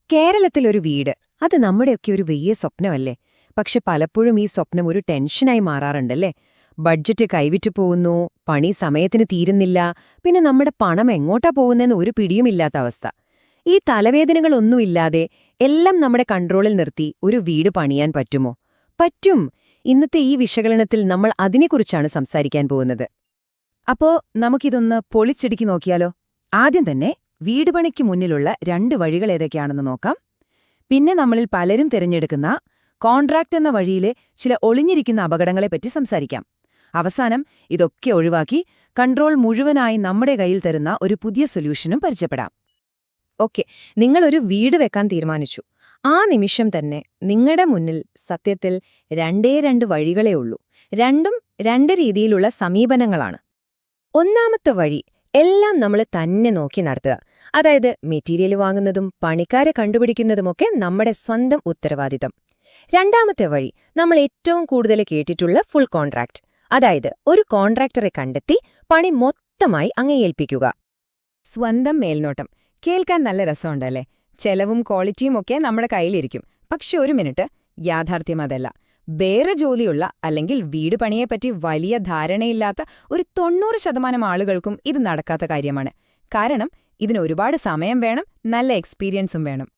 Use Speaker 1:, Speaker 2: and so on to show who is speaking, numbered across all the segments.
Speaker 1: കേരളത്തിലൊരു വീട്, അത് നമ്മുടെയൊക്കെ ഒരു വലിയ സ്വപ്നമല്ലേ? പക്ഷെ പലപ്പോഴും ഈ സ്വപ്നം ഒരു ടെൻഷനായി മാറാറുണ്ടല്ലേ? ബഡ്ജറ്റ് കൈവിറ്റു പോകുന്നു, പണി സമയത്തിന് തീരുന്നില്ല, പിന്നെ നമ്മുടെ പണം എങ്ങോട്ടാ പോകുന്നതെന്ന് ഒരു പിടിയുമില്ലാത്ത അവസ്ഥ. ഈ തലവേദനകളൊന്നുമില്ലാതെ എല്ലാം നമ്മുടെ കൺട്രോളിൽ നിർത്തി ഒരു വീട് പണിയാൻ പറ്റുമോ? പറ്റും! ഇന്നത്തെ ഈ വിശകലനത്തിൽ നമ്മൾ അതിനെക്കുറിച്ചാണ് സംസാരിക്കാൻ പോകുന്നത്. അപ്പോ നമുക്കിതൊന്ന് പൊളിച്ചെടുക്കി നോക്കിയാലോ? ആദ്യം തന്നെ വീട് പണിക്ക് മുന്നിലുള്ള 2 വഴികൾ ഏതൊക്കെയാണെന്ന് നോക്കാം. പിന്നെ നമ്മളിൽ പലരും തിരഞ്ഞെടുക്കുന്ന കോൺട്രാക്ട് എന്ന വഴിയിലെ ചില ഒളിഞ്ഞിരിക്കുന്ന അപകടങ്ങളെപ്പറ്റി സംസാരിക്കാം. അവസാനം ഇതൊക്കെ ഒഴിവാക്കി കൺട്രോൾ മുഴുവനായി നമ്മുടെ കയ്യിൽ തരുന്ന ഒരു പുതിയ സൊല്യൂഷനും പരിചയപ്പെടാം. ഓക്കെ, നിങ്ങളൊരു വീട് വെക്കാൻ തീരുമാനിച്ചു. ആ നിമിഷം തന്നെ നിങ്ങളുടെ മുന്നിൽ സത്യത്തിൽ 2 വഴികളേ ഉള്ളൂ. രണ്ടും 2 രീതിയിലുള്ള സമീപനങ്ങളാണ്. ഒന്നാമത്തെ വഴി എല്ലാം നമ്മൾ തന്നെ നോക്കി നടത്തുക. അതായത് മെറ്റീരിയൽ വാങ്ങുന്നതും പണിക്കാരെ കണ്ടുപിടിക്കുന്നതുമൊക്കെ നമ്മുടെ സ്വന്തം ഉത്തരവാദിത്തം. രണ്ടാമത്തെ വഴി നമ്മൾ ഏറ്റവും കൂടുതൽ കേട്ടിട്ടുള്ള ഫുൾ കോൺട്രാക്ട്. അതായത് ഒരു കോൺട്രാക്ടറെ കണ്ടെത്തി പണി മൊത്തമായി അങ്ങ് ഏൽപ്പിക്കുക. സ്വന്തം മേൽനോട്ടം കേൾക്കാൻ നല്ല രസമുണ്ടല്ലേ? ചെലവും ക്വാളിറ്റിയും ഒക്കെ നമ്മുടെ കയ്യിലിരിക്കും. പക്ഷെ ഒരു മിനിറ്റ്, യാഥാർത്ഥ്യം അതല്ല. വേറെ ജോലിയുള്ള അല്ലെങ്കിൽ വീട് പണിയെപ്പറ്റി വലിയ ധാരണയില്ലാത്ത ഒരു 90% ആളുകൾക്കും ഇത് നടക്കാത്ത കാര്യമാണ്. കാരണം ഇതിന് ഒരുപാട് സമയം വേണം, നല്ല എക്സ്പീരിയൻസും വേണം.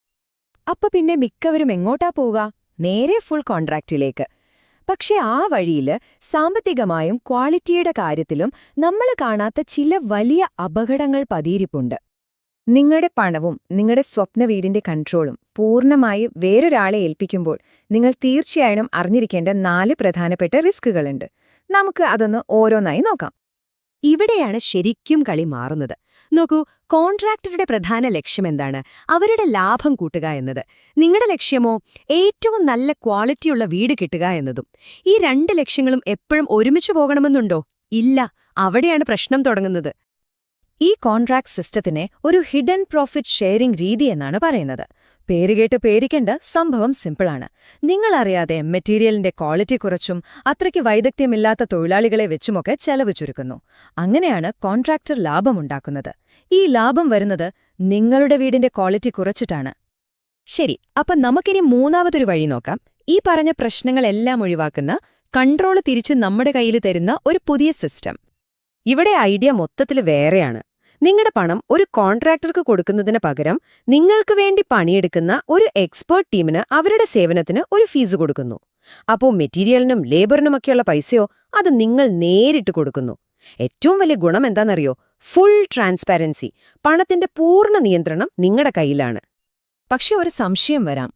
Speaker 1: അപ്പൊ പിന്നെ മിക്കവരും എങ്ങോട്ടാ പോവുക? നേരെ ഫുൾ കോൺട്രാക്റ്റിലേക്ക്. പക്ഷെ ആ വഴിയിൽ സാമ്പത്തികമായും ക്വാളിറ്റിയുടെ കാര്യത്തിലും നമ്മൾ കാണാത്ത ചില വലിയ അപകടങ്ങൾ പതിയിരിപ്പുണ്ട്. നിങ്ങളുടെ പണവും നിങ്ങളുടെ സ്വപ്ന വീടിന്റെ കൺട്രോളും പൂർണ്ണമായി വേറൊരാളെ ഏൽപ്പിക്കുമ്പോൾ നിങ്ങൾ തീർച്ചയായും അറിഞ്ഞിരിക്കേണ്ട 4 പ്രധാനപ്പെട്ട റിസ്കുകളുണ്ട്. നമുക്ക് അതൊന്ന് ഓരോന്നായി നോക്കാം. ഇവിടെയാണ് ശരിക്കും കളി മാറുന്നത്. നോക്കൂ, കോൺട്രാക്ടറുടെ പ്രധാന ലക്ഷ്യമെന്താണ്? അവരുടെ ലാഭം കൂട്ടുക എന്നത്. നിങ്ങളുടെ ലക്ഷ്യമോ ഏറ്റവും നല്ല ക്വാളിറ്റിയുള്ള വീട് കിട്ടുക എന്നതും. ഈ 2 ലക്ഷ്യങ്ങളും എപ്പോഴും ഒരുമിച്ചു പോകണമെന്നുണ്ടോ? ഇല്ല. അവിടെയാണ് പ്രശ്നം തുടങ്ങുന്നത്. ഈ കോൺട്രാക്ട് സിസ്റ്റത്തിനെ ഒരു ഹിഡൻ പ്രോഫിറ്റ് ഷെയറിംഗ് രീതി എന്നാണ് പറയുന്നത്. പേരുകേട്ട് പേടിക്കേണ്ട, സംഭവം സിമ്പിളാണ്. നിങ്ങളറിയാതെ മെറ്റീരിയലിന്റെ ക്വാളിറ്റി കുറച്ചും അത്രയ്ക്ക് വൈദഗ്ധ്യമില്ലാത്ത തൊഴിലാളികളെ വെച്ചുമൊക്കെ ചെലവ് ചുരുക്കുന്നു. അങ്ങനെയാണ് കോൺട്രാക്ടർ ലാഭമുണ്ടാക്കുന്നത്. ഈ ലാഭം വരുന്നത് നിങ്ങളുടെ വീടിന്റെ ക്വാളിറ്റി കുറച്ചിട്ടാണ്. ശരി, അപ്പം നമുക്കിനി മൂന്നാമതൊരു വഴി നോക്കാം. ഈ പറഞ്ഞ പ്രശ്നങ്ങളെല്ലാം ഒഴിവാക്കുന്ന, കൺട്രോള് തിരിച്ച് നമ്മുടെ കയ്യിൽ തരുന്ന ഒരു പുതിയ സിസ്റ്റം. ഇവിടെ ഐഡിയ മൊത്തത്തിൽ വേറെയാണ്. നിങ്ങളുടെ പണം ഒരു കോൺട്രാക്ടർക്ക് കൊടുക്കുന്നതിന് പകരം നിങ്ങൾക്ക് വേണ്ടി പണിയെടുക്കുന്ന ഒരു എക്സ്പേർട്ട് ടീമിന് അവരുടെ സേവനത്തിന് ഒരു ഫീസ് കൊടുക്കുന്നു. അപ്പോൾ മെറ്റീരിയലിനും ലേബറിനുമൊക്കെയുള്ള പൈസയോ അത് നിങ്ങൾ നേരിട്ട് കൊടുക്കുന്നു. ഏറ്റവും വലിയ ഗുണം എന്താണെന്നറിയോ? Full transparency. പണത്തിന്റെ പൂർണ്ണ നിയന്ത്രണം നിങ്ങളുടെ കയ്യിലാണ്. പക്ഷെ ഒരു സംശയം വരാം.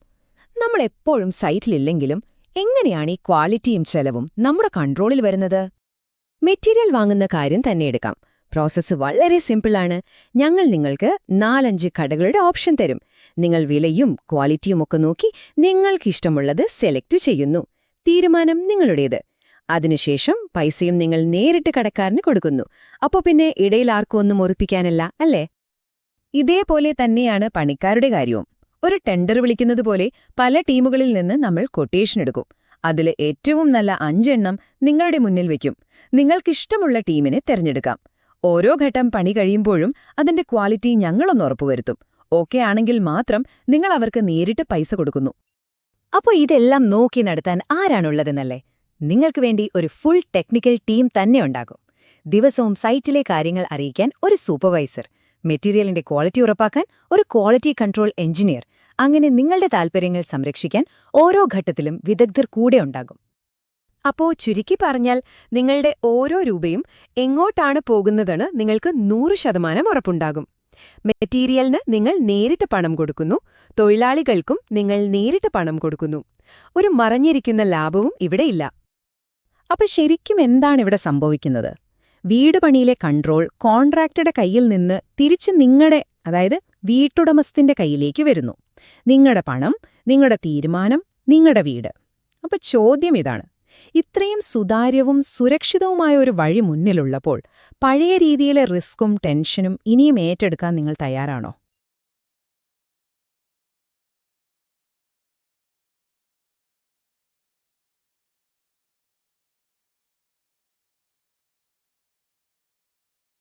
Speaker 1: നമ്മൾ എപ്പോഴും സൈറ്റിലില്ലെങ്കിലും എങ്ങനെയാണ് ഈ ക്വാളിറ്റിയും ചെലവും നമ്മുടെ കൺട്രോളിൽ വരുന്നത്? മെറ്റീരിയൽ വാങ്ങുന്ന കാര്യം തന്നെ എടുക്കാം. പ്രോസസ്സ് വളരെ സിമ്പിളാണ്. ഞങ്ങൾ നിങ്ങൾക്ക് 4-5 കടകളുടെ ഓപ്ഷൻ തരും. നിങ്ങൾ വിലയും ക്വാളിറ്റിയുമൊക്കെ നോക്കി നിങ്ങൾക്കിഷ്ടമുള്ളത് സെലക്ട് ചെയ്യുന്നു. തീരുമാനം നിങ്ങളുടേത്. അതിനുശേഷം പൈസയും നിങ്ങൾ നേരിട്ട് കടക്കാരന് കൊടുക്കുന്നു. അപ്പോൾ പിന്നെ ഇടയിൽ ആർക്കും ഒന്നും ഉറപ്പിക്കാനല്ല, അല്ലേ? ഇതേപോലെ തന്നെയാണ് പണിക്കാരുടെ കാര്യവും. ഒരു ടെൻഡർ വിളിക്കുന്നതുപോലെ പല ടീമുകളിൽ നിന്ന് നമ്മൾ കൊട്ടേഷൻ എടുക്കും. അതിൽ ഏറ്റവും നല്ല 5 എണ്ണം നിങ്ങളുടെ മുന്നിൽ വയ്ക്കും. നിങ്ങൾക്കിഷ്ടമുള്ള ടീമിനെ തിരഞ്ഞെടുക്കാം. ഓരോ ഘട്ടം പണി കഴിയുമ്പോഴും അതിന്റെ ക്വാളിറ്റി ഞങ്ങളൊന്ന് ഉറപ്പുവരുത്തും. ഓക്കെ ആണെങ്കിൽ മാത്രം നിങ്ങൾ അവർക്ക് നേരിട്ട് പൈസ കൊടുക്കുന്നു. അപ്പോൾ ഇതെല്ലാം നോക്കി നടത്താൻ ആരാണുള്ളതെന്നല്ലേ? നിങ്ങൾക്ക് വേണ്ടി ഒരു ഫുൾ ടെക്നിക്കൽ ടീം തന്നെ ഉണ്ടാകും. ദിവസവും സൈറ്റിലെ കാര്യങ്ങൾ അറിയിക്കാൻ ഒരു സൂപ്പർവൈസർ, മെറ്റീരിയലിന്റെ ക്വാളിറ്റി ഉറപ്പാക്കാൻ ഒരു ക്വാളിറ്റി കൺട്രോൾ എഞ്ചിനീയർ, അങ്ങനെ നിങ്ങളുടെ താൽപ്പര്യങ്ങൾ സംരക്ഷിക്കാൻ ഓരോ ഘട്ടത്തിലും വിദഗ്ധർ കൂടെ ഉണ്ടാകും. അപ്പോ ചുരുക്കി പറഞ്ഞാൽ നിങ്ങളുടെ ഓരോ രൂപയും എങ്ങോട്ടാണ് പോകുന്നതെന്ന് നിങ്ങൾക്ക് 100% ഉറപ്പുണ്ടാകും. മെറ്റീരിയലിന് നിങ്ങൾ നേരിട്ട് പണം കൊടുക്കുന്നു, തൊഴിലാളികൾക്കും നിങ്ങൾ നേരിട്ട് പണം കൊടുക്കുന്നു. ഒരു മറഞ്ഞിരിക്കുന്ന ലാഭവും ഇവിടെയില്ല. അപ്പൊ ശരിക്കും എന്താണിവിടെ സംഭവിക്കുന്നത്? വീട് പണിയിലെ കൺട്രോൾ കോൺട്രാക്ടറുടെ കയ്യിൽ നിന്ന് തിരിച്ച് നിങ്ങളുടെ, അതായത് വീട്ടുടമസ്ഥന്റെ കയ്യിലേക്ക് വരുന്നു. നിങ്ങളുടെ പണം, നിങ്ങളുടെ തീരുമാനം, നിങ്ങളുടെ വീട്. അപ്പൊ ചോദ്യം ഇതാണ്: ഇത്രയും സുതാര്യവും സുരക്ഷിതവുമായ ഒരു വഴി മുന്നിലുള്ളപ്പോൾ പഴയ രീതിയിലെ റിസ്ക്കും ടെൻഷനും ഇനിയും ഏറ്റെടുക്കാൻ നിങ്ങൾ തയ്യാറാണോ?